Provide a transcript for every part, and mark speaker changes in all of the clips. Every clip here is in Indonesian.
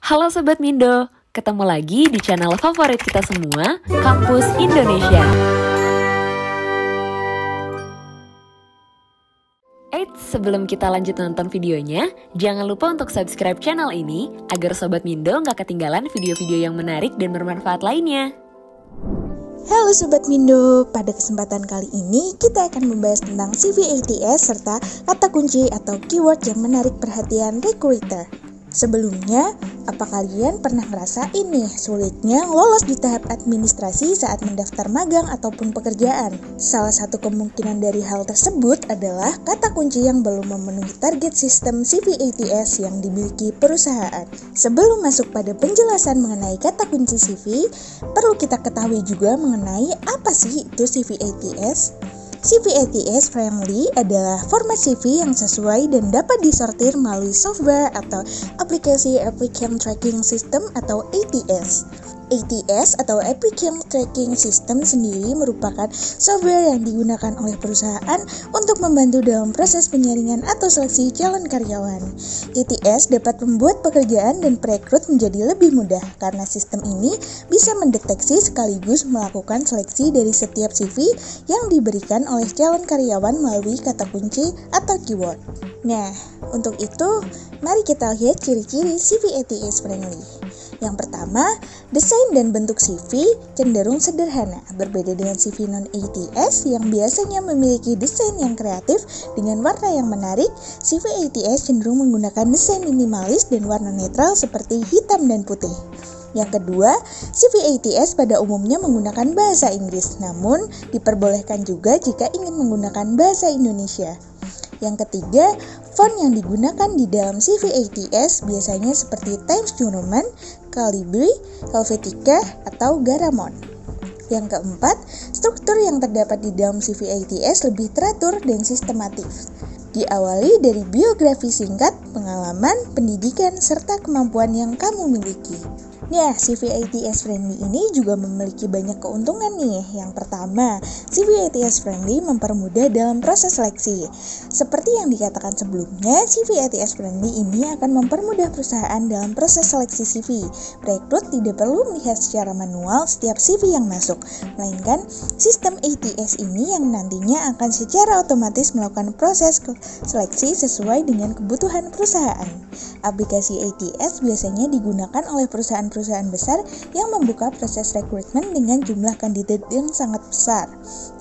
Speaker 1: Halo Sobat Mindo, ketemu lagi di channel favorit kita semua, Kampus Indonesia. Eits, sebelum kita lanjut nonton videonya, jangan lupa untuk subscribe channel ini agar Sobat Mindo nggak ketinggalan video-video yang menarik dan bermanfaat lainnya.
Speaker 2: Halo Sobat Mindo, pada kesempatan kali ini kita akan membahas tentang CV ATS serta kata kunci atau keyword yang menarik perhatian recruiter. Sebelumnya, apa kalian pernah ngerasain nih sulitnya lolos di tahap administrasi saat mendaftar magang ataupun pekerjaan? Salah satu kemungkinan dari hal tersebut adalah kata kunci yang belum memenuhi target sistem CV ATS yang dimiliki perusahaan. Sebelum masuk pada penjelasan mengenai kata kunci CV, perlu kita ketahui juga mengenai apa sih itu CV ATS. CV ATS Friendly adalah format CV yang sesuai dan dapat disortir melalui software atau aplikasi Applicant Tracking System atau ATS. ATS atau Applicant Tracking System sendiri merupakan software yang digunakan oleh perusahaan untuk membantu dalam proses penyaringan atau seleksi calon karyawan. ATS dapat membuat pekerjaan dan perekrut menjadi lebih mudah karena sistem ini bisa mendeteksi sekaligus melakukan seleksi dari setiap CV yang diberikan oleh calon karyawan melalui kata kunci atau keyword. Nah, untuk itu, mari kita lihat ciri-ciri CV ATS Friendly. Yang pertama, desain dan bentuk CV cenderung sederhana, berbeda dengan CV non-ATS yang biasanya memiliki desain yang kreatif dengan warna yang menarik. CV ATS cenderung menggunakan desain minimalis dan warna netral seperti hitam dan putih. Yang kedua, CV ATS pada umumnya menggunakan bahasa Inggris, namun diperbolehkan juga jika ingin menggunakan bahasa Indonesia. Yang ketiga, font yang digunakan di dalam CV ATS biasanya seperti Times New Roman, Calibri, Helvetica, atau Garamond. Yang keempat, struktur yang terdapat di dalam CV ATS lebih teratur dan sistematis. Diawali dari biografi singkat, pengalaman, pendidikan, serta kemampuan yang kamu miliki. Nah, CV ATS Friendly ini juga memiliki banyak keuntungan nih. Yang pertama, CV ATS Friendly mempermudah dalam proses seleksi. Seperti yang dikatakan sebelumnya, CV ATS Friendly ini akan mempermudah perusahaan dalam proses seleksi CV. Perekrut tidak perlu melihat secara manual setiap CV yang masuk, melainkan sistem ATS ini yang nantinya akan secara otomatis melakukan proses seleksi sesuai dengan kebutuhan perusahaan. Aplikasi ATS biasanya digunakan oleh perusahaan-perusahaan besar yang membuka proses rekrutmen dengan jumlah kandidat yang sangat besar.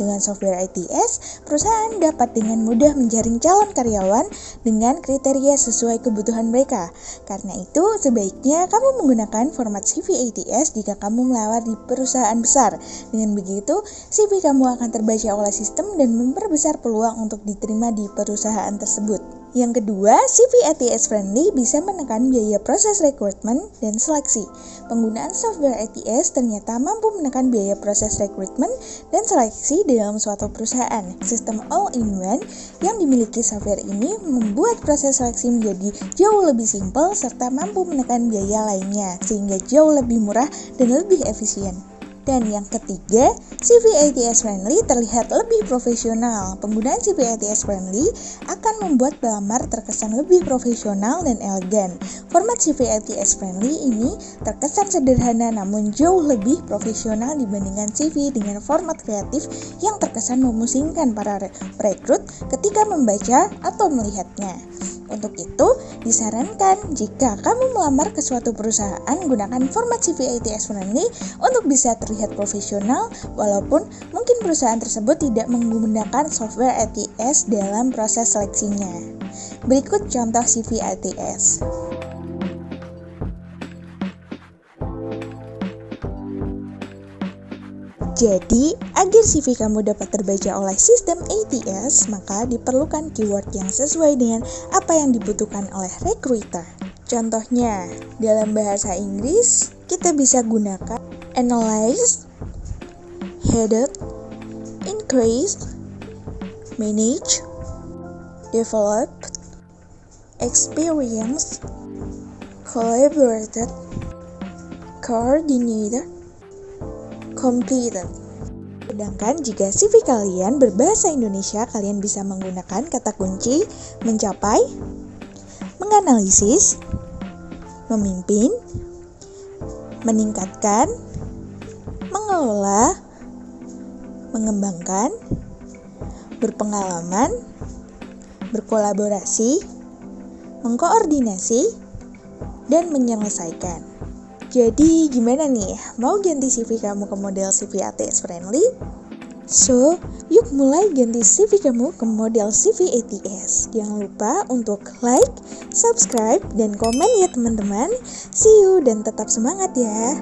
Speaker 2: Dengan software ATS, perusahaan dapat dengan mudah menjaring calon karyawan dengan kriteria sesuai kebutuhan mereka. Karena itu, sebaiknya kamu menggunakan format CV ATS jika kamu melamar di perusahaan besar. Dengan begitu, CV kamu akan terbaca oleh sistem dan memperbesar peluang untuk diterima di perusahaan tersebut. Yang kedua, CV ATS Friendly bisa menekan biaya proses rekrutmen dan seleksi. Penggunaan software ATS ternyata mampu menekan biaya proses rekrutmen dan seleksi dalam suatu perusahaan. Sistem all-in-one yang dimiliki software ini membuat proses seleksi menjadi jauh lebih simpel serta mampu menekan biaya lainnya, sehingga jauh lebih murah dan lebih efisien. Dan yang ketiga, CV ATS Friendly terlihat lebih profesional. Penggunaan CV ATS Friendly akan membuat pelamar terkesan lebih profesional dan elegan. Format CV ATS Friendly ini terkesan sederhana namun jauh lebih profesional dibandingkan CV dengan format kreatif yang terkesan memusingkan para perekrut ketika membaca atau melihatnya. Untuk itu, disarankan jika kamu melamar ke suatu perusahaan, gunakan format CV ATS Friendly untuk bisa terlihat profesional, walaupun mungkin perusahaan tersebut tidak menggunakan software ATS dalam proses seleksinya. Berikut contoh CV ATS. Jadi, agar CV kamu dapat terbaca oleh sistem ATS, maka diperlukan keyword yang sesuai dengan apa yang dibutuhkan oleh recruiter. Contohnya, dalam bahasa Inggris, kita bisa gunakan analyze, headed, increase, manage, develop, experience, collaborated, coordinated, completed. Sedangkan jika CV kalian berbahasa Indonesia, kalian bisa menggunakan kata kunci mencapai, menganalisis, memimpin, meningkatkan, mengelola, mengembangkan, berpengalaman, berkolaborasi, mengkoordinasi, dan menyelesaikan. Jadi gimana nih, mau ganti CV kamu ke model CV ATS friendly? So, yuk mulai ganti CV kamu ke model CV ATS. Jangan lupa untuk like, subscribe, dan komen ya teman-teman. See you dan tetap semangat ya.